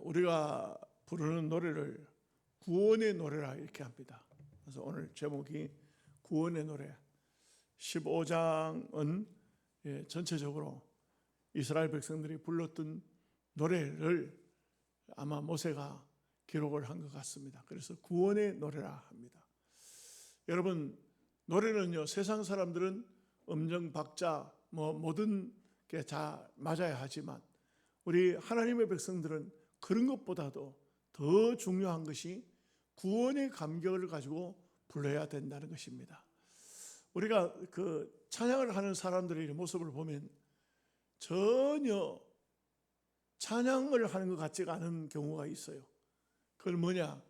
우리가 부르는 노래를 구원의 노래라 이렇게 합니다. 그래서 오늘 제목이 구원의 노래. 15장은 전체적으로 이스라엘 백성들이 불렀던 노래를 아마 모세가 기록을 한 것 같습니다. 그래서 구원의 노래라 합니다. 여러분, 노래는요, 세상 사람들은 음정, 박자, 모든 게 다 맞아야 하지만 우리 하나님의 백성들은 그런 것보다도 더 중요한 것이 구원의 감격을 가지고 불러야 된다는 것입니다. 우리가 그 찬양을 하는 사람들의 모습을 보면 전혀 찬양을 하는 것 같지가 않은 경우가 있어요. 그건 뭐냐?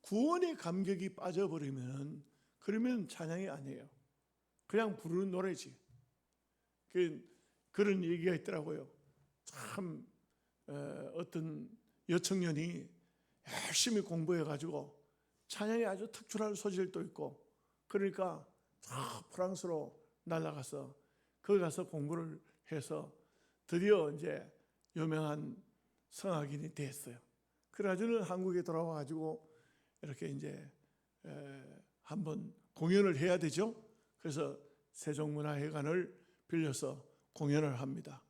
구원의 감격이 빠져버리면 그러면 찬양이 아니에요. 그냥 부르는 노래지. 그런 얘기가 있더라고요. 참 어떤 여청년이 열심히 공부해가지고 찬양이 아주 특출한 소질도 있고 그러니까 프랑스로 날아가서 거기 가서 공부를 해서 드디어 이제 유명한 성악인이 됐어요. 그래가지고는 한국에 돌아와가지고 이렇게 이제 한번 공연을 해야 되죠. 그래서 세종문화회관을 빌려서 공연을 합니다.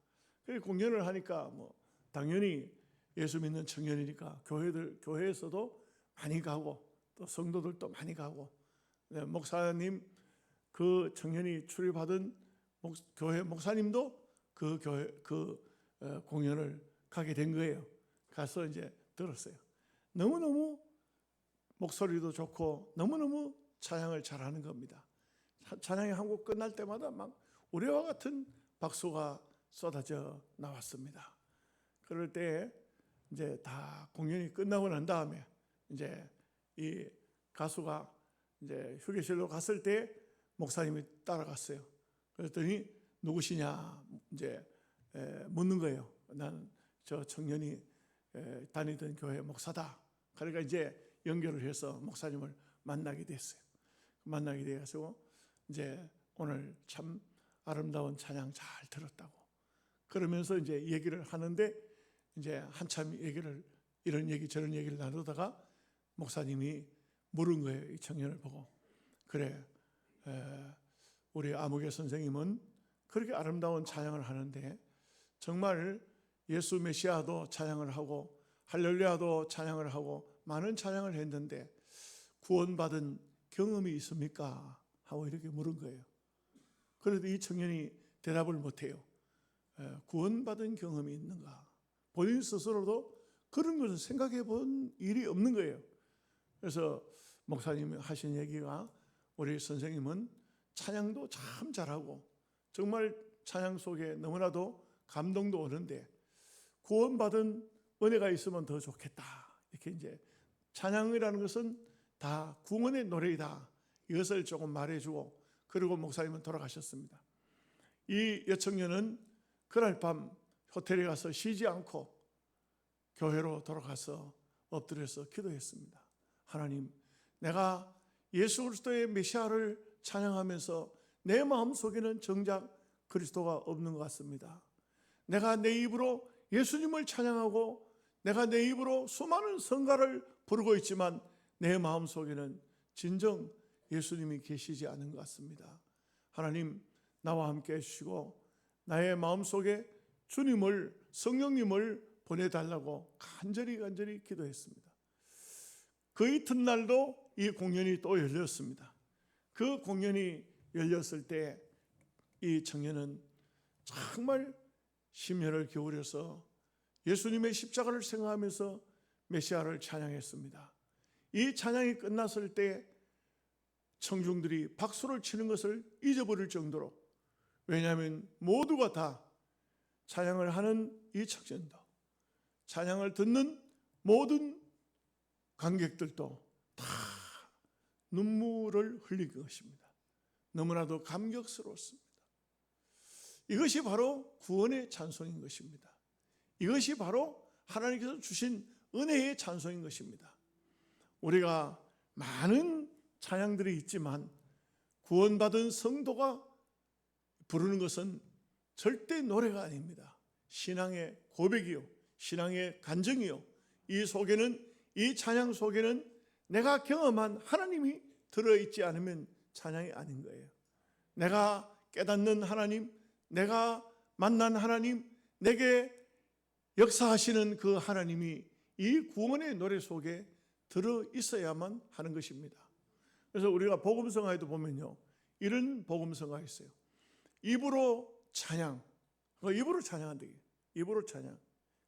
그 공연을 하니까 당연히 예수 믿는 청년이니까 교회에서도 많이 가고 또 성도들도 많이 가고 목사님 그 청년이 출입하던 교회 목사님도 그 교회 공연을 가게 된 거예요. 가서 이제 들었어요. 너무너무 목소리도 좋고 너무너무 찬양을 잘하는 겁니다. 찬양이 한 곡 끝날 때마다 막 우리와 같은 박수가 쏟아져 나왔습니다. 그럴 때 이제 다 공연이 끝나고 난 다음에 이제 이 가수가 이제 휴게실로 갔을 때 목사님이 따라갔어요. 그랬더니 누구시냐 이제 묻는 거예요. 나는 저 청년이 다니던 교회 목사다. 그러니까 이제 연결을 해서 목사님을 만나게 됐어요. 만나게 돼가지고 이제 오늘 참 아름다운 찬양 잘 들었다고. 그러면서 이제 얘기를 하는데 이제 한참 이런 얘기 저런 얘기를 나누다가 목사님이 물은 거예요. 이 청년을 보고. 그래, 우리 아무개 선생님은 그렇게 아름다운 찬양을 하는데 정말 예수 메시아도 찬양을 하고 할렐루야도 찬양을 하고 많은 찬양을 했는데 구원받은 경험이 있습니까? 하고 이렇게 물은 거예요. 그래도 이 청년이 대답을 못해요. 구원받은 경험이 있는가? 본인 스스로도 그런 것을 생각해 본 일이 없는 거예요. 그래서 목사님이 하신 얘기가 우리 선생님은 찬양도 참 잘하고 정말 찬양 속에 너무나도 감동도 오는데 구원받은 은혜가 있으면 더 좋겠다. 이렇게 이제 찬양이라는 것은 다 구원의 노래이다. 이것을 조금 말해주고 그리고 목사님은 돌아가셨습니다. 이 여청년은 그날 밤 호텔에 가서 쉬지 않고 교회로 돌아가서 엎드려서 기도했습니다. 하나님, 내가 예수 그리스도의 메시아를 찬양하면서 내 마음속에는 정작 그리스도가 없는 것 같습니다. 내가 내 입으로 예수님을 찬양하고 내가 내 입으로 수많은 성가를 부르고 있지만 내 마음속에는 진정 예수님이 계시지 않은 것 같습니다. 하나님, 나와 함께 해주시고 나의 마음속에 주님을, 성령님을 보내달라고 간절히 기도했습니다. 그 이튿날도 이 공연이 또 열렸습니다. 그 공연이 열렸을 때 이 청년은 정말 심혈을 기울여서 예수님의 십자가를 생각하면서 메시아를 찬양했습니다. 이 찬양이 끝났을 때 청중들이 박수를 치는 것을 잊어버릴 정도로, 왜냐하면 모두가 다 찬양을 하는 이 청년도, 찬양을 듣는 모든 관객들도 다 눈물을 흘린 것입니다. 너무나도 감격스러웠습니다. 이것이 바로 구원의 찬송인 것입니다. 이것이 바로 하나님께서 주신 은혜의 찬송인 것입니다. 우리가 많은 찬양들이 있지만 구원받은 성도가 부르는 것은 절대 노래가 아닙니다. 신앙의 고백이요, 신앙의 간증이요, 이 속에는, 이 찬양 속에는 내가 경험한 하나님이 들어있지 않으면 찬양이 아닌 거예요. 내가 깨닫는 하나님, 내가 만난 하나님, 내게 역사하시는 그 하나님이 이 구원의 노래 속에 들어있어야만 하는 것입니다. 그래서 우리가 복음성가에도 보면요, 이런 복음성가가 있어요. 입으로 찬양, 입으로 찬양한다. 입으로 찬양.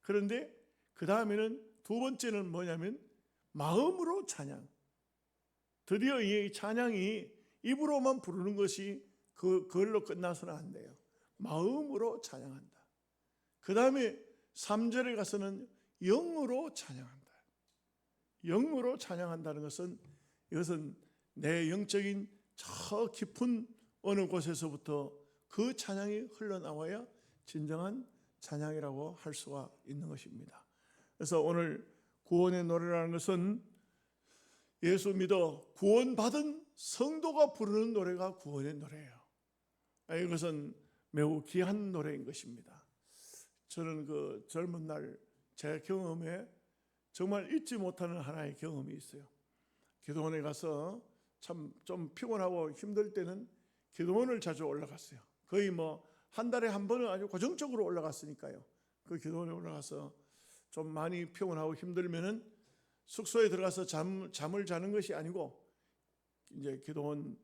그런데 그 다음에는 두 번째는 뭐냐면 마음으로 찬양. 드디어 이 찬양이 입으로만 부르는 것이 그걸로 끝나서는 안 돼요. 마음으로 찬양한다. 그 다음에 3절에 가서는 영으로 찬양한다. 영으로 찬양한다는 것은, 이것은 내 영적인 저 깊은 어느 곳에서부터 그 찬양이 흘러나와야 진정한 찬양이라고 할 수가 있는 것입니다. 그래서 오늘 구원의 노래라는 것은 예수 믿어 구원받은 성도가 부르는 노래가 구원의 노래예요. 이것은 매우 귀한 노래인 것입니다. 저는 그 젊은 날 제 경험에 정말 잊지 못하는 하나의 경험이 있어요. 기도원에 가서 참 좀 피곤하고 힘들 때는 기도원을 자주 올라갔어요. 거의 뭐 한 달에 한 번은 아주 고정적으로 올라갔으니까요. 그 기도원에 올라가서 좀 많이 피곤하고 힘들면은 숙소에 들어가서 잠을 자는 것이 아니고, 이제 기도원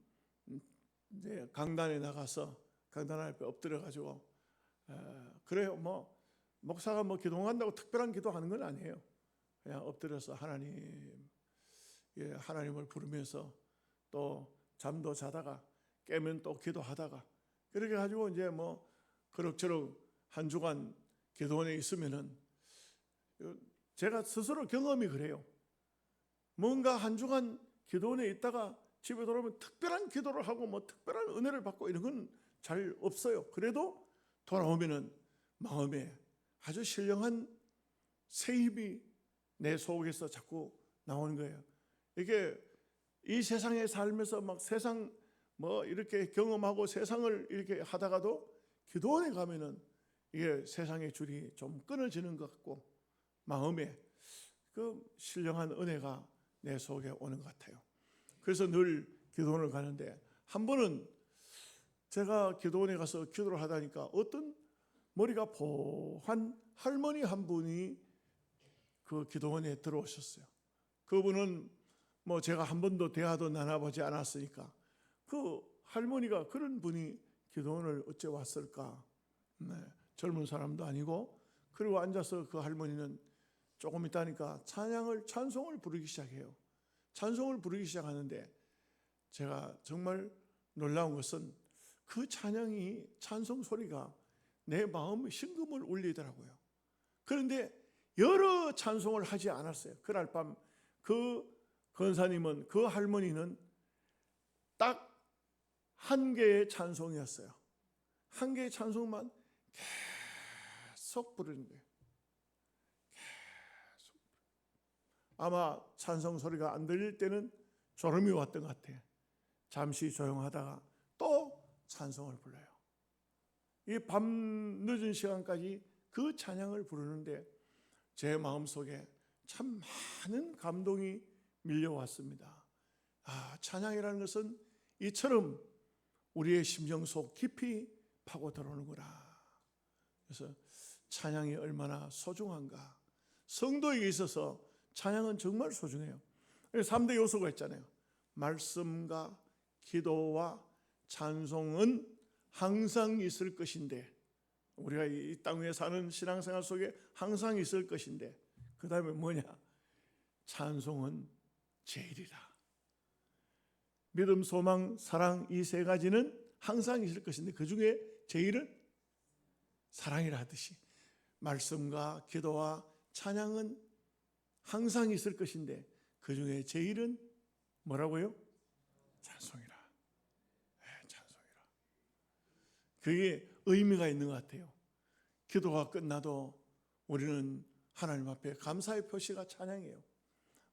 이제 강단에 나가서 강단 앞에 엎드려 가지고, 그래요. 뭐 목사가 뭐 기도원 간다고 특별한 기도하는 건 아니에요. 그냥 엎드려서 하나님을 부르면서 또 잠도 자다가 깨면 또 기도하다가, 그렇게 가지고 이제 뭐 그럭저럭 한 주간 기도원에 있으면은, 제가 스스로 경험이 그래요. 뭔가 한 주간 기도원에 있다가 집에 돌아오면 특별한 기도를 하고 뭐 특별한 은혜를 받고 이런 건 잘 없어요. 그래도 돌아오면은 마음에 아주 신령한 새 힘이 내 속에서 자꾸 나오는 거예요. 이게 이 세상에 살면서 막 세상 뭐 이렇게 경험하고 세상을 이렇게 하다가도 기도원에 가면은 이게 세상의 줄이 좀 끊어지는 것 같고, 마음에 그 신령한 은혜가 내 속에 오는 것 같아요. 그래서 늘 기도원을 가는데, 한 번은 제가 기도원에 가서 기도를 하다니까 어떤 머리가 보한 할머니 한 분이 그 기도원에 들어오셨어요. 그분은 뭐 제가 한 번도 대화도 나눠보지 않았으니까, 그 할머니가 그런 분이 기도원을 어째 왔을까? 젊은 사람도 아니고. 그리고 앉아서 그 할머니는 조금 있다니까 찬송을 부르기 시작해요. 찬송을 부르기 시작하는데, 제가 정말 놀라운 것은 그 찬송 소리가 내 마음의 심금을 울리더라고요. 그런데 여러 찬송을 하지 않았어요. 그날 밤 그 권사님은, 그 할머니는 딱 한 개의 찬송이었어요. 한 개의 찬송만 계속 부르는 거예요. 계속. 아마 찬송 소리가 안 들릴 때는 졸음이 왔던 것 같아요. 잠시 조용하다가 또 찬송을 불러요. 이 밤 늦은 시간까지 그 찬양을 부르는데 제 마음속에 참 많은 감동이 밀려왔습니다. 찬양이라는 것은 이처럼 우리의 심령 속 깊이 파고 들어오는구나. 그래서 찬양이 얼마나 소중한가. 성도에게 있어서 찬양은 정말 소중해요. 3대 요소가 있잖아요. 말씀과 기도와 찬송은 항상 있을 것인데, 우리가 이 땅 위에 사는 신앙생활 속에 항상 있을 것인데, 그 다음에 뭐냐? 찬송은 제일이다. 믿음, 소망, 사랑, 이 세 가지는 항상 있을 것인데 그 중에 제일은 사랑이라 하듯이 말씀과 기도와 찬양은 항상 있을 것인데 그 중에 제일은 뭐라고요? 찬송이라. 찬송이라. 그게 의미가 있는 것 같아요. 기도가 끝나도 우리는 하나님 앞에 감사의 표시가 찬양이에요.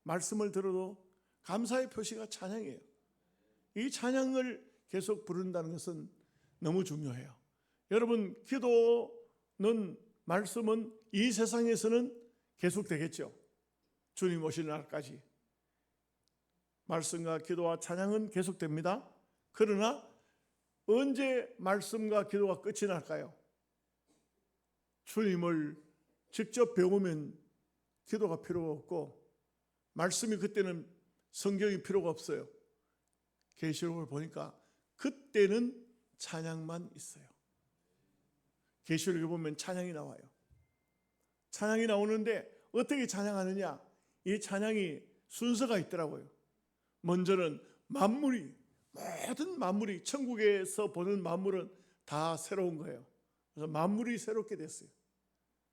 말씀을 들어도 감사의 표시가 찬양이에요. 이 찬양을 계속 부른다는 것은 너무 중요해요. 여러분, 기도는, 말씀은 이 세상에서는 계속되겠죠. 주님 오실 날까지 말씀과 기도와 찬양은 계속됩니다. 그러나 언제 말씀과 기도가 끝이 날까요? 주님을 직접 배우면 기도가 필요가 없고 말씀이 그때는 성경이 필요가 없어요. 계시록을 보니까 그때는 찬양만 있어요. 계시록에 보면 찬양이 나와요. 찬양이 나오는데 어떻게 찬양하느냐? 이 찬양이 순서가 있더라고요. 먼저는 모든 만물이, 천국에서 보는 만물은 다 새로운 거예요. 그래서 만물이 새롭게 됐어요.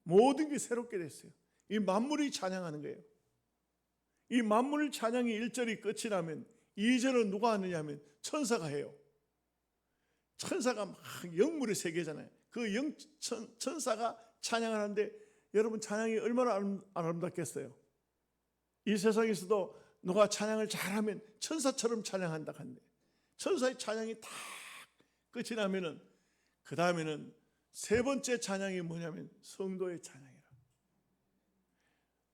모든 게 새롭게 됐어요. 이 만물이 찬양하는 거예요. 이 만물 찬양이 1절이 끝이 나면 2절은 누가 하느냐 하면 천사가 해요. 천사가 막 영물의 세계잖아요. 그 천사가 찬양을 하는데 여러분 찬양이 얼마나 아름답겠어요. 이 세상에서도 누가 찬양을 잘하면 천사처럼 찬양한다 한데 천사의 찬양이 다 끝이 나면은 그 다음에는 세 번째 찬양이 뭐냐면 성도의 찬양이라.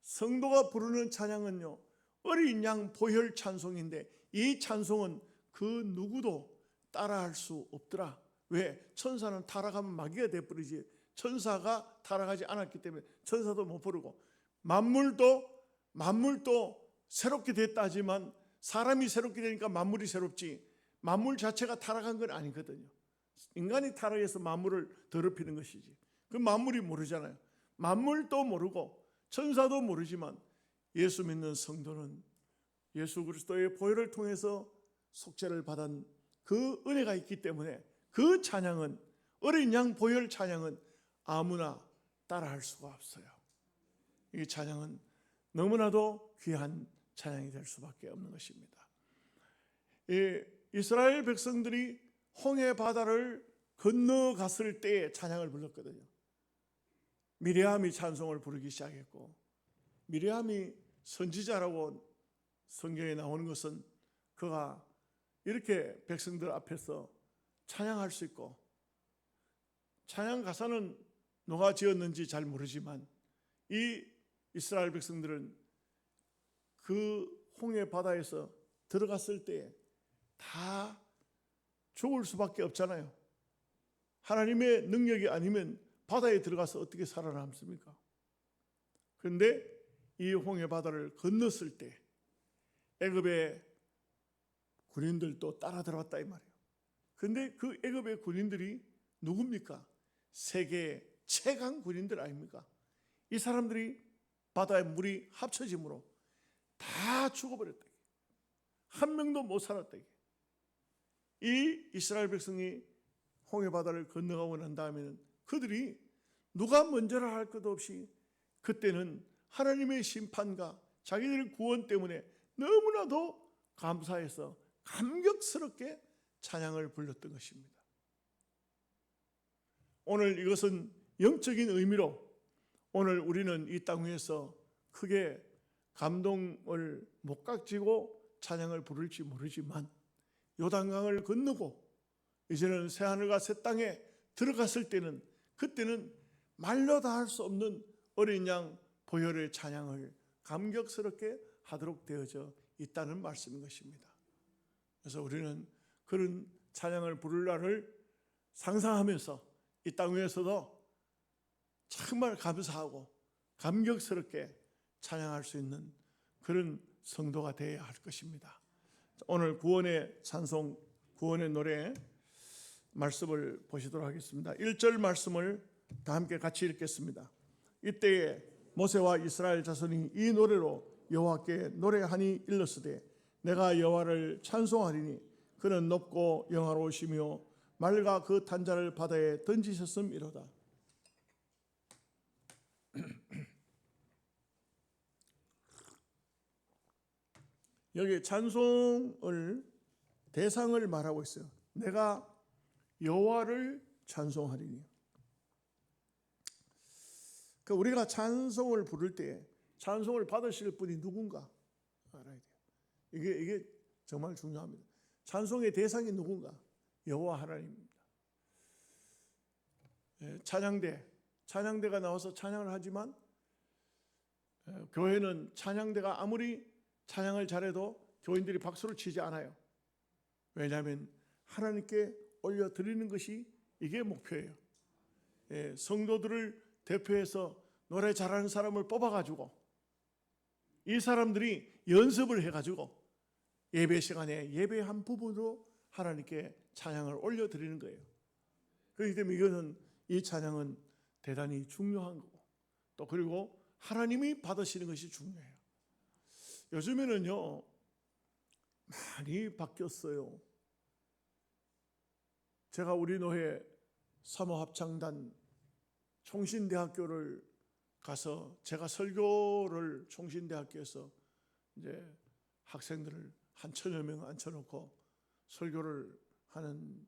성도가 부르는 찬양은요 어린 양 보혈 찬송인데 이 찬송은 그 누구도 따라할 수 없더라. 왜? 천사는 타락하면 마귀가 돼버리지 천사가 타락하지 않았기 때문에 천사도 못 부르고 만물도 새롭게 됐다 하지만 사람이 새롭게 되니까 만물이 새롭지 만물 자체가 타락한 건 아니거든요. 인간이 타락해서 만물을 더럽히는 것이지 그 만물이 모르잖아요. 만물도 모르고 천사도 모르지만 예수 믿는 성도는 예수 그리스도의 보혈을 통해서 속죄를 받은 그 은혜가 있기 때문에 그 찬양은 어린 양 보혈 찬양은 아무나 따라할 수가 없어요. 이 찬양은 너무나도 귀한 찬양이 될 수밖에 없는 것입니다. 이스라엘 백성들이 홍해 바다를 건너갔을 때에 찬양을 불렀거든요. 미리암이 찬송을 부르기 시작했고 미리암이 선지자라고 성경에 나오는 것은 그가 이렇게 백성들 앞에서 찬양할 수 있고 찬양 가사는 누가 지었는지 잘 모르지만 이 이스라엘 백성들은 그 홍해 바다에서 들어갔을 때 다 죽을 수밖에 없잖아요. 하나님의 능력이 아니면 바다에 들어가서 어떻게 살아남습니까? 그런데 이 홍해 바다를 건넜을 때 애굽의 군인들도 따라 들어왔다 이 말이에요. 그런데 그 애굽의 군인들이 누굽니까? 세계 최강 군인들 아닙니까? 이 사람들이 바다에 물이 합쳐짐으로 다 죽어버렸다. 한 명도 못 살았다. 이 이스라엘 백성이 홍해 바다를 건너가고 난 다음에는 그들이 누가 먼저라 할 것도 없이 그때는 하나님의 심판과 자기들의 구원 때문에 너무나도 감사해서 감격스럽게 찬양을 불렀던 것입니다. 오늘 이것은 영적인 의미로 오늘 우리는 이 땅 위에서 크게 감동을 못 각지고 찬양을 부를지 모르지만 요단강을 건너고 이제는 새하늘과 새 땅에 들어갔을 때는 그때는 말로 다 할 수 없는 어린 양 보혈의 찬양을 감격스럽게 하도록 되어져 있다는 말씀인 것입니다. 그래서 우리는 그런 찬양을 부를 날을 상상하면서 이 땅 위에서도 정말 감사하고 감격스럽게 찬양할 수 있는 그런 성도가 되어야 할 것입니다. 오늘 구원의 찬송, 구원의 노래 말씀을 보시도록 하겠습니다. 1절 말씀을 다 함께 같이 읽겠습니다. 이때에 모세와 이스라엘 자손이 이 노래로 여호와께 노래하니 일렀으되 내가 여호와를 찬송하리니 그는 높고 영화로우시며 말과 그 탄자를 바다에 던지셨음이로다. 여기 찬송을 대상을 말하고 있어요. 내가 여호와를 찬송하리니. 그러니까 우리가 찬송을 부를 때 찬송을 받으실 분이 누군가 알아야 돼요. 이게 정말 중요합니다. 찬송의 대상이 누군가? 여호와 하나님입니다. 찬양대가 나와서 찬양을 하지만 교회는 찬양대가 아무리 찬양을 잘해도 교인들이 박수를 치지 않아요. 왜냐하면 하나님께 올려드리는 것이 이게 목표예요. 성도들을 대표해서 노래 잘하는 사람을 뽑아가지고 이 사람들이 연습을 해가지고 예배 시간에 예배 한 부분으로 하나님께 찬양을 올려드리는 거예요. 그렇기 때문에 이 찬양은 대단히 중요한 거고, 또 그리고 하나님이 받으시는 것이 중요해요. 요즘에는요 많이 바뀌었어요. 제가 우리 교회 사모합창단 총신대학교를 가서 제가 설교를 총신대학교에서 이제 학생들을 한 1,000여 명 앉혀놓고 설교를 하는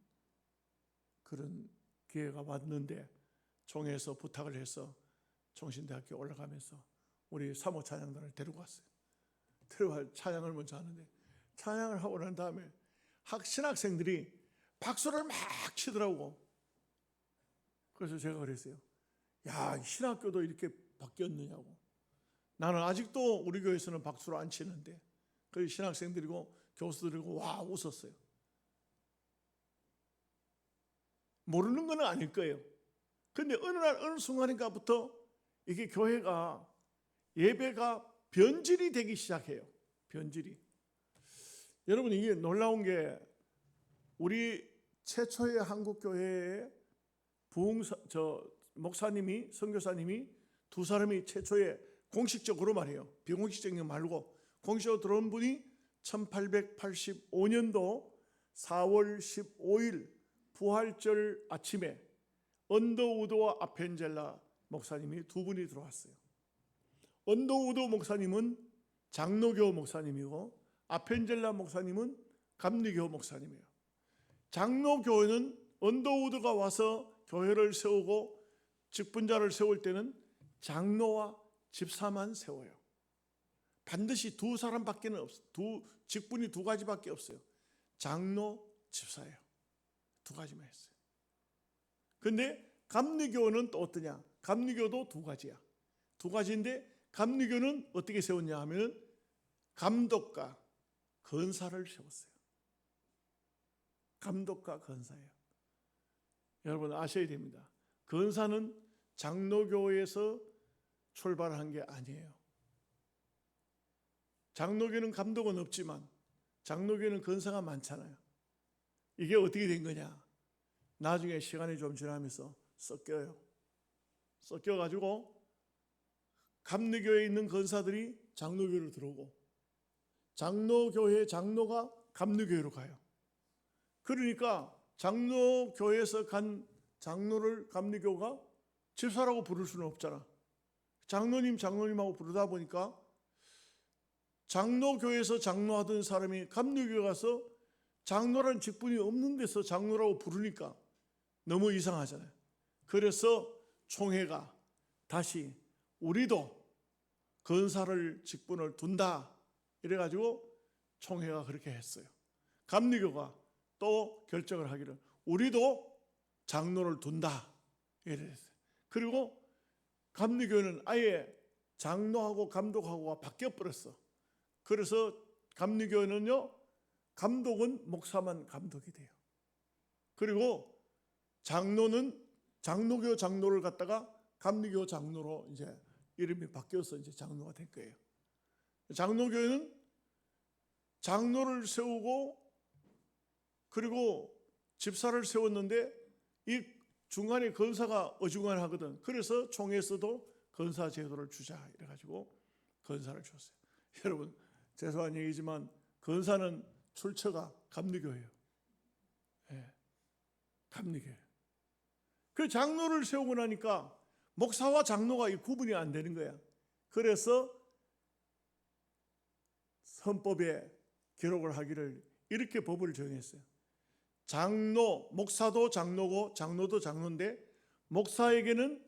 그런 기회가 왔는데, 총회에서 부탁을 해서 총신대학교 올라가면서 우리 사모 찬양단을 데리고 왔어요. 데려와 찬양을 먼저 하는데, 찬양을 하고 난 다음에 신학생들이 박수를 막 치더라고. 그래서 제가 그랬어요. 야, 신학교도 이렇게 바뀌었느냐고. 나는 아직도 우리 교회에서는 박수를 안 치는데, 그 신학생들이고 교수들이고 와 웃었어요. 모르는 건 아닐 거예요. 근데 어느 순간인가부터 이게 교회가 예배가 변질이 되기 시작해요. 변질이. 여러분, 이게 놀라운 게 우리 최초의 한국 교회의 목사님이, 선교사님이 두 사람이 최초에 공식적으로 말해요. 비공식적인 말고 공식적으로 들어온 분이 1885년도 4월 15일 부활절 아침에 언더우드와 아펜젤라 목사님이 두 분이 들어왔어요. 언더우드 목사님은 장로교 목사님이고 아펜젤라 목사님은 감리교 목사님이에요. 장로교회는 언더우드가 와서 교회를 세우고 직분자를 세울 때는 장로와 집사만 세워요. 반드시 두 사람밖에는 없어요. 직분이 두 가지밖에 없어요. 장로, 집사예요. 두 가지만 했어요. 근데 감리교는 또 어떠냐? 감리교도 두 가지야. 두 가지인데 감리교는 어떻게 세웠냐 하면 감독과 건사를 세웠어요. 감독과 건사예요. 여러분 아셔야 됩니다. 건사는 장로교에서 출발한 게 아니에요. 장로교는 감독은 없지만 장로교는 건사가 많잖아요. 이게 어떻게 된 거냐? 나중에 시간이 좀 지나면서 섞여요. 섞여가지고 감리교에 있는 건사들이 장로교로 들어오고 장로교회 장로가 감리교회로 가요. 그러니까 장로교회에서 간 장로를 감리교가 집사라고 부를 수는 없잖아. 장로님하고 부르다 보니까 장로교회에서 장로하던 사람이 감리교에 가서 장로라는 직분이 없는 데서 장로라고 부르니까 너무 이상하잖아요. 그래서 총회가 다시 우리도 건사를 직분을 둔다 이래가지고 총회가 그렇게 했어요. 감리교가 또 결정을 하기를 우리도 장로를 둔다 이랬어요. 그리고 감리교는 아예 장로하고 감독하고가 바뀌어버렸어. 그래서 감리교는요, 감독은 목사만 감독이 돼요. 그리고 장로는 장로교 장로를 갖다가 감리교 장로로 이제 이름이 바뀌어서 이제 장로가 된 거예요. 장로교회는 장로를 세우고 그리고 집사를 세웠는데 이 중간에 건사가 어중간하거든. 그래서 총회에서도 건사 제도를 주자 이래가지고 건사를 줬어요. 여러분 죄송한 얘기지만 건사는 출처가 감리교예요. 네, 감리교예요. 그 장로를 세우고 나니까 목사와 장로가 이 구분이 안 되는 거야. 그래서 헌법에 기록을 하기를 이렇게 법을 정했어요. 장로, 목사도 장로고 장로도 장로인데 목사에게는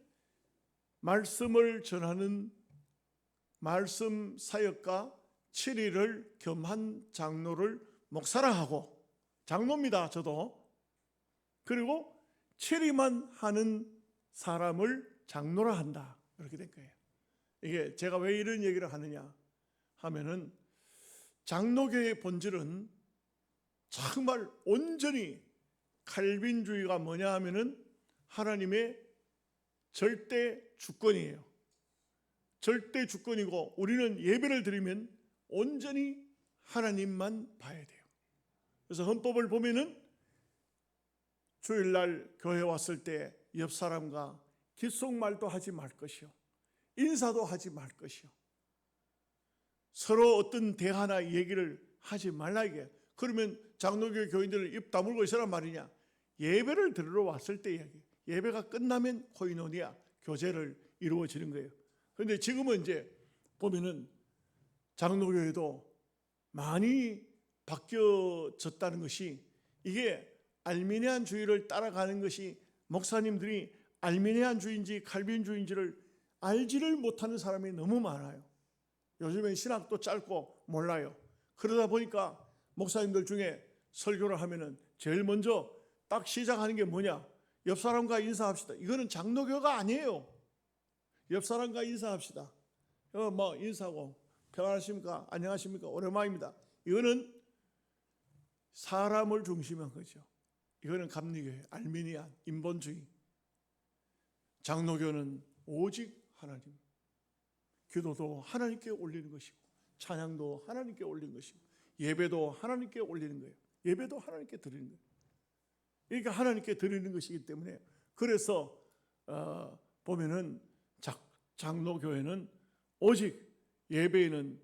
말씀을 전하는 말씀 사역과 치리를 겸한 장로를 목사라 하고 장로입니다. 저도. 그리고 치리만 하는 사람을 장로라 한다. 이렇게 된 거예요. 이게 제가 왜 이런 얘기를 하느냐 하면은 장로교의 본질은 정말 온전히 칼빈주의가 뭐냐 하면은 하나님의 절대 주권이에요. 절대 주권이고 우리는 예배를 드리면 온전히 하나님만 봐야 돼요. 그래서 헌법을 보면은 주일날 교회 왔을 때 옆 사람과 귓속말도 하지 말 것이요, 인사도 하지 말 것이요, 서로 어떤 대화나 얘기를 하지 말라 이게. 그러면 장로교 교인들을 입 다물고 있으란 말이냐? 예배를 들으러 왔을 때 이야기. 예배가 끝나면 코이노니아 교제를 이루어지는 거예요. 그런데 지금은 이제 보면은 장로교회도 많이 바뀌어졌다는 것이, 이게 알미니안주의를 따라가는 것이 목사님들이 알미니안주의인지 칼빈주의인지를 알지를 못하는 사람이 너무 많아요. 요즘엔 신학도 짧고 몰라요. 그러다 보니까 목사님들 중에 설교를 하면은 제일 먼저 딱 시작하는 게 뭐냐? 옆 사람과 인사합시다. 이거는 장로교가 아니에요. 옆 사람과 인사합시다. 뭐 인사하고 평안하십니까? 안녕하십니까? 오랜만입니다. 이거는 사람을 중심한 거죠. 이거는 감리교회, 알미니안, 인본주의. 장로교는 오직 하나님. 기도도 하나님께 올리는 것이고, 찬양도 하나님께 올리는 것이고, 예배도 하나님께 올리는 거예요. 예배도 하나님께 드리는 거예요. 그러니까 하나님께 드리는 것이기 때문에, 그래서 보면은 장로교회는 오직 예배에는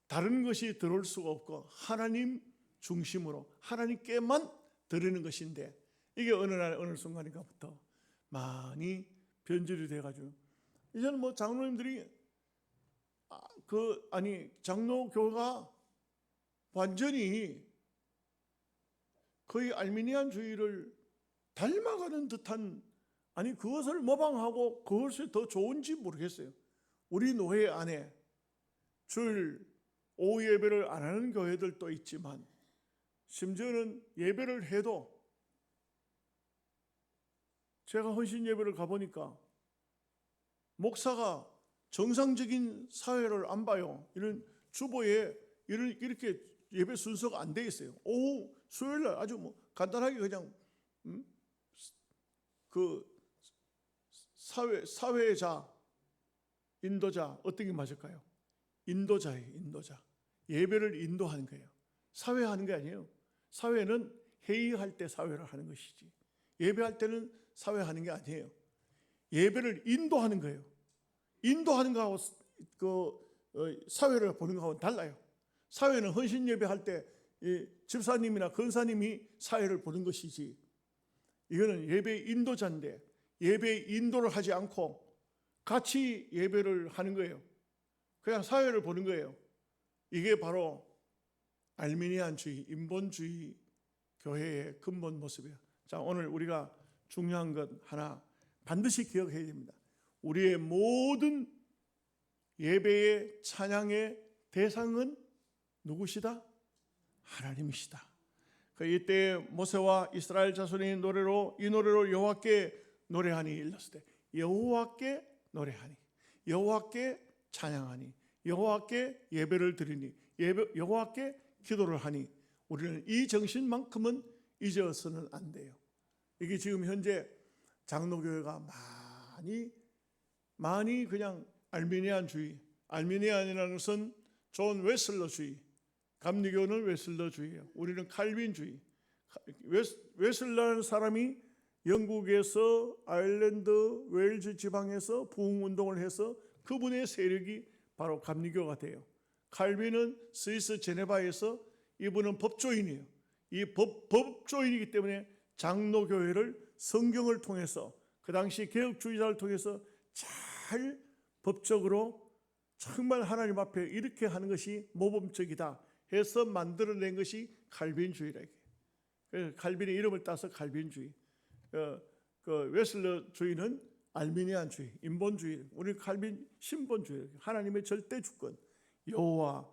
다른 것이 들어올 수가 없고 하나님 중심으로 하나님께만 드리는 것인데, 이게 어느 날 어느 순간인가부터 많이 변질이 돼가지고 이제는 뭐 장로님들이 장로교가 완전히 거의 알미니안주의를 닮아가는 듯한, 그것을 모방하고 그것이 더 좋은지 모르겠어요. 우리 노회 안에 주일 오후 예배를 안 하는 교회들도 있지만, 심지어는 예배를 해도 제가 헌신 예배를 가보니까 목사가 정상적인 사회를 안 봐요. 이런 주보에 이렇게 예배 순서가 안 돼 있어요. 오후 수요일날 아주 뭐 간단하게 그냥 그 사회자, 인도자, 어떤 게 맞을까요? 인도자예요. 인도자. 예배를 인도하는 거예요. 사회하는 게 아니에요. 사회는 회의할 때 사회를 하는 것이지, 예배할 때는 사회하는 게 아니에요. 예배를 인도하는 거예요. 인도하는 거하고 사회를 보는 거하고는 달라요. 사회는 헌신 예배할 때 집사님이나 권사님이 사회를 보는 것이지, 이거는 예배의 인도자인데 예배의 인도를 하지 않고 같이 예배를 하는 거예요. 그냥 사회를 보는 거예요. 이게 바로 알미니안주의, 인본주의 교회의 근본 모습이에요. 자, 오늘 우리가 중요한 것 하나 반드시 기억해야 됩니다. 우리의 모든 예배의 찬양의 대상은 누구시다? 하나님이시다. 이때 모세와 이스라엘 자손이 이 노래로 여호와께 노래하니 일렀을 때, 여호와께 노래하니, 여호와께 찬양하니, 여호와께 예배를 드리니, 여호와께 기도를 하니, 우리는 이 정신만큼은 잊어서는 안 돼요. 이게 지금 현재 장로교회가 많이 그냥 알미니안주의, 알미니안이라는 것은 존 웨슬러주의, 감리교는 웨슬러주의예요. 우리는 칼빈주의. 웨슬러라는 사람이 영국에서 아일랜드 웨일즈 지방에서 부흥운동을 해서 그분의 세력이 바로 감리교가 돼요. 칼빈은 스위스 제네바에서, 이분은 법조인이에요. 이 법조인이기 때문에 장로교회를 성경을 통해서, 그 당시 개혁주의자를 통해서 잘 법적으로 정말 하나님 앞에 이렇게 하는 것이 모범적이다 해서 만들어낸 것이 칼빈주의라. 그래서 칼빈의 이름을 따서 칼빈주의. 웨슬러주의는 알미니안주의, 인본주의. 우리 칼빈 신본주의. 하나님의 절대 주권. 여호와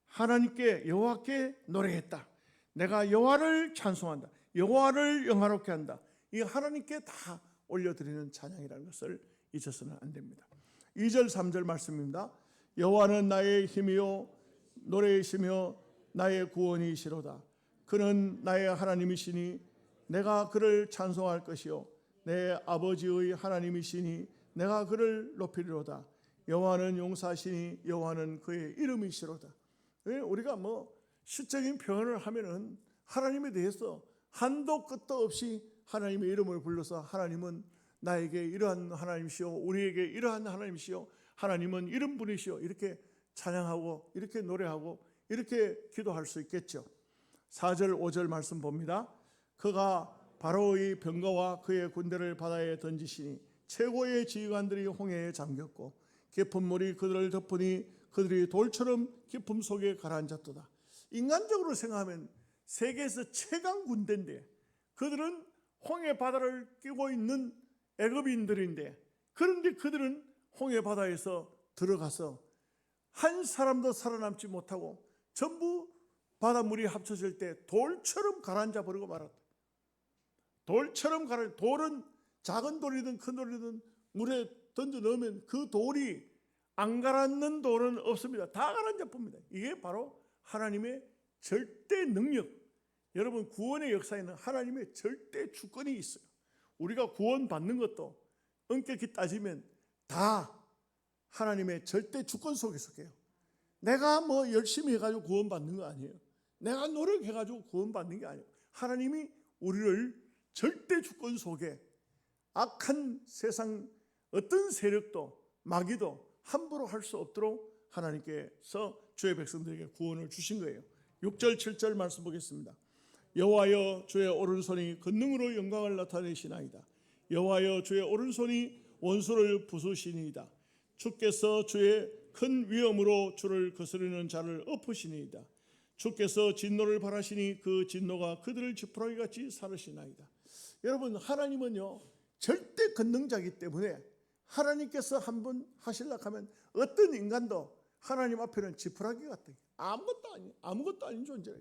하나님께, 여호와께 노래했다. 내가 여호와를 찬송한다. 여호와를 영화롭게 한다. 이 하나님께 다 올려드리는 찬양이라는 것을 잊어서는 안 됩니다. 2절 3절 말씀입니다. 여호와는 나의 힘이요 노래이시며 나의 구원이시로다. 그는 나의 하나님이시니 내가 그를 찬송할 것이요 내 아버지의 하나님이시니 내가 그를 높이리로다. 여호와는 용사시니 여호와는 그의 이름이시로다. 우리가 시적인 표현을 하면은 하나님에 대해서 한도 끝도 없이 하나님의 이름을 불러서 하나님은 나에게 이러한 하나님이시오, 우리에게 이러한 하나님이시오, 하나님은 이런 분이시오, 이렇게 찬양하고 이렇게 노래하고 이렇게 기도할 수 있겠죠. 4절 5절 말씀 봅니다. 그가 바로의 병거와 그의 군대를 바다에 던지시니 최고의 지휘관들이 홍해에 잠겼고 깊은 물이 그들을 덮으니 그들이 돌처럼 깊음 속에 가라앉았도다. 인간적으로 생각하면 세계에서 최강 군대인데 그들은 홍해 바다를 끼고 있는 애굽인들인데, 그런데 그들은 홍해 바다에서 들어가서 한 사람도 살아남지 못하고 전부 바닷물이 합쳐질 때 돌처럼 가라앉아 버리고 말았다. 돌처럼 돌은 작은 돌이든 큰 돌이든 물에 던져 넣으면 그 돌이 안 가라앉는 돌은 없습니다. 다 가라앉아 봅니다. 이게 바로 하나님의 절대 능력. 여러분, 구원의 역사에는 하나님의 절대 주권이 있어요. 우리가 구원받는 것도 엄격히 따지면 다 하나님의 절대 주권 속에 속해요. 내가 열심히 해가지고 구원받는 거 아니에요. 내가 노력해가지고 구원받는 게 아니에요. 하나님이 우리를 절대 주권 속에 악한 세상 어떤 세력도 마귀도 함부로 할 수 없도록 하나님께서 주의 백성들에게 구원을 주신 거예요. 6절 7절 말씀 보겠습니다. 여호와여 주의 오른손이 권능으로 영광을 나타내시나이다. 여호와여 주의 오른손이 원수를 부수시니이다. 주께서 주의 큰 위엄으로 주를 거스르는 자를 엎으시니이다. 주께서 진노를 바라시니 그 진노가 그들을 지푸라기같이 사르시나이다. 여러분, 하나님은요 절대 권능자이기 때문에 하나님께서 한번 하시려고 하면 어떤 인간도 하나님 앞에는 지푸라기 같은 아무것도 아닌 존재예요.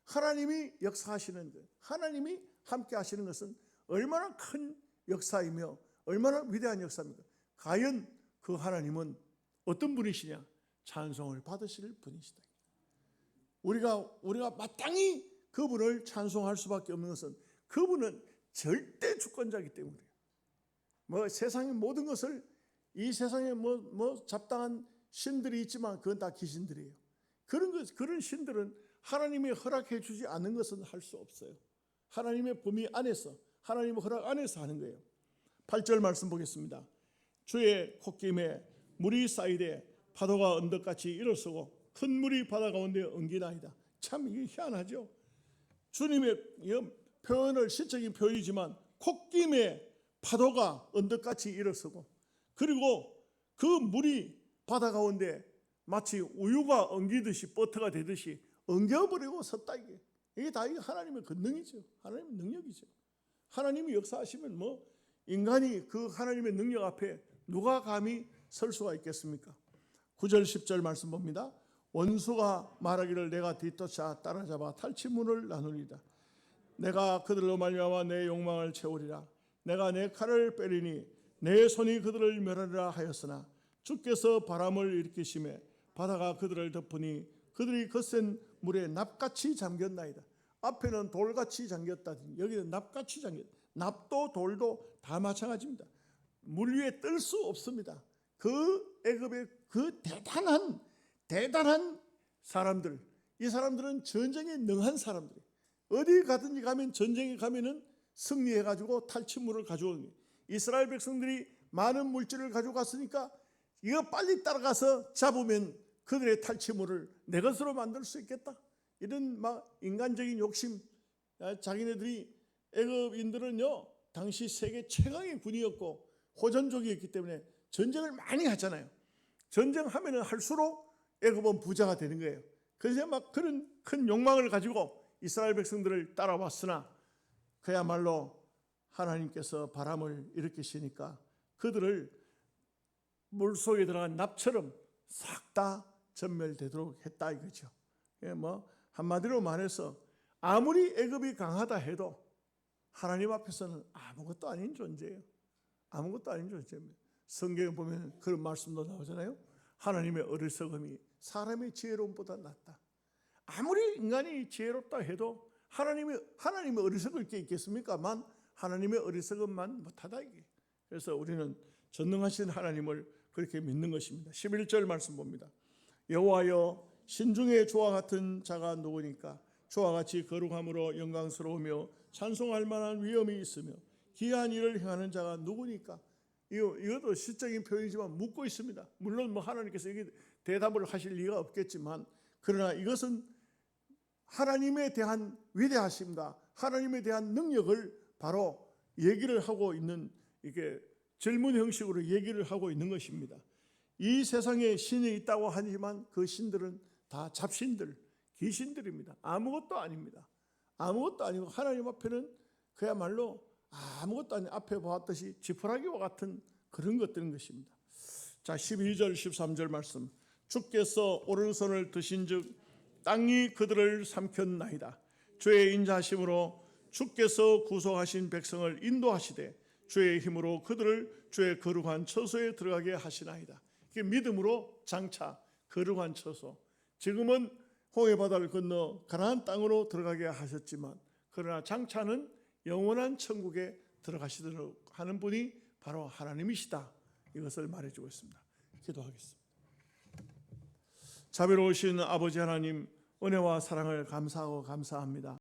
하나님이 역사하시는 것, 하나님이 함께 하시는 것은 얼마나 큰 역사이며 얼마나 위대한 역사입니까? 과연 그 하나님은 어떤 분이시냐? 찬송을 받으실 분이시다. 우리가 마땅히 그분을 찬송할 수밖에 없는 것은 그분은 절대 주권자이기 때문에 세상의 모든 것을, 이 세상에 잡다한 신들이 있지만 그건 다 귀신들이에요. 그런 신들은 하나님이 허락해 주지 않는 것은 할 수 없어요. 하나님의 범위 안에서, 하나님의 허락 안에서 하는 거예요. 8절 말씀 보겠습니다. 주의 콧김에 물이 쌓이되 파도가 언덕같이 일어서고 큰 물이 바다 가운데 엉기나이다. 참 이게 희한하죠. 주님의 표현을 시적인 표현이지만 콧김에 파도가 언덕같이 일어서고, 그리고 그 물이 바다 가운데 마치 우유가 엉기듯이 버터가 되듯이 엉겨버리고 섰다. 이게 다 하나님의 권능이죠. 하나님의 능력이죠. 하나님이 역사하시면 인간이 그 하나님의 능력 앞에 누가 감히 설 수가 있겠습니까? 9절 10절 말씀 봅니다. 원수가 말하기를 내가 뒤쫓아 따라잡아 탈취문을 나누리다. 내가 그들로 말미암아 내 욕망을 채우리라. 내가 내 칼을 빼리니 내 손이 그들을 멸하리라 하였으나 주께서 바람을 일으키심에 바다가 그들을 덮으니 그들이 거센 물에 납같이 잠겼나이다. 앞에는 돌같이 잠겼다든지 여기는 납같이 잠겼다. 납도 돌도 다 마찬가지입니다. 물 위에 뜰 수 없습니다. 그 애굽의 그 대단한 사람들, 이 사람들은 전쟁에 능한 사람들. 어디 가든지 가면 전쟁에 가면은 승리해가지고 탈취물을 가져오는 거예요. 이스라엘 백성들이 많은 물질을 가져갔으니까 이거 빨리 따라가서 잡으면 그들의 탈취물을 내 것으로 만들 수 있겠다. 이런 인간적인 욕심. 자기네들이 애굽인들은요 당시 세계 최강의 군이었고 호전족이었기 때문에 전쟁을 많이 하잖아요. 전쟁하면은 할수록 애굽은 부자가 되는 거예요. 그래서 그런 큰 욕망을 가지고 이스라엘 백성들을 따라왔으나 그야말로 하나님께서 바람을 일으키시니까 그들을 물속에 들어간 납처럼 싹 다 전멸되도록 했다 이거죠. 한마디로 말해서 아무리 애굽이 강하다 해도 하나님 앞에서는 아무것도 아닌 존재예요. 아무것도 아닌 존재입니다. 성경에 보면 그런 말씀도 나오잖아요. 하나님의 어리석음이 사람의 지혜로움보다 낫다. 아무리 인간이 지혜롭다 해도 하나님의 어리석을 게 있겠습니까만 하나님의 어리석음만 못하다 이게. 그래서 우리는 전능하신 하나님을 그렇게 믿는 것입니다. 11절 말씀 봅니다. 여호와여 신중에 주와 같은 자가 누구니까? 주와 같이 거룩함으로 영광스러우며 찬송할 만한 위엄이 있으며 기이한 일을 행하는 자가 누구니까? 이것도 시적인 표현이지만 묻고 있습니다. 물론 하나님께서 이게 대답을 하실 리가 없겠지만, 그러나 이것은 하나님에 대한 위대하심과 하나님에 대한 능력을 바로 얘기를 하고 있는, 이게 질문 형식으로 얘기를 하고 있는 것입니다. 이 세상에 신이 있다고 하지만 그 신들은 다 잡신들, 귀신들입니다. 아무것도 아닙니다. 아무것도 아니고 하나님 앞에는 그야말로 아무것도 아닌, 앞에 보았듯이 지푸라기와 같은 그런 것들인 것입니다. 자, 12절 13절 말씀. 주께서 오른손을 드신즉 땅이 그들을 삼켰나이다. 주의 인자하심으로 주께서 구속하신 백성을 인도하시되 주의 힘으로 그들을 주의 거룩한 처소에 들어가게 하시나이다. 이게 믿음으로 장차 거룩한 처소, 지금은 홍해바다를 건너 가나안 땅으로 들어가게 하셨지만 그러나 장차는 영원한 천국에 들어가시도록 하는 분이 바로 하나님이시다. 이것을 말해주고 있습니다. 기도하겠습니다. 자비로우신 아버지 하나님, 은혜와 사랑을 감사하고 감사합니다.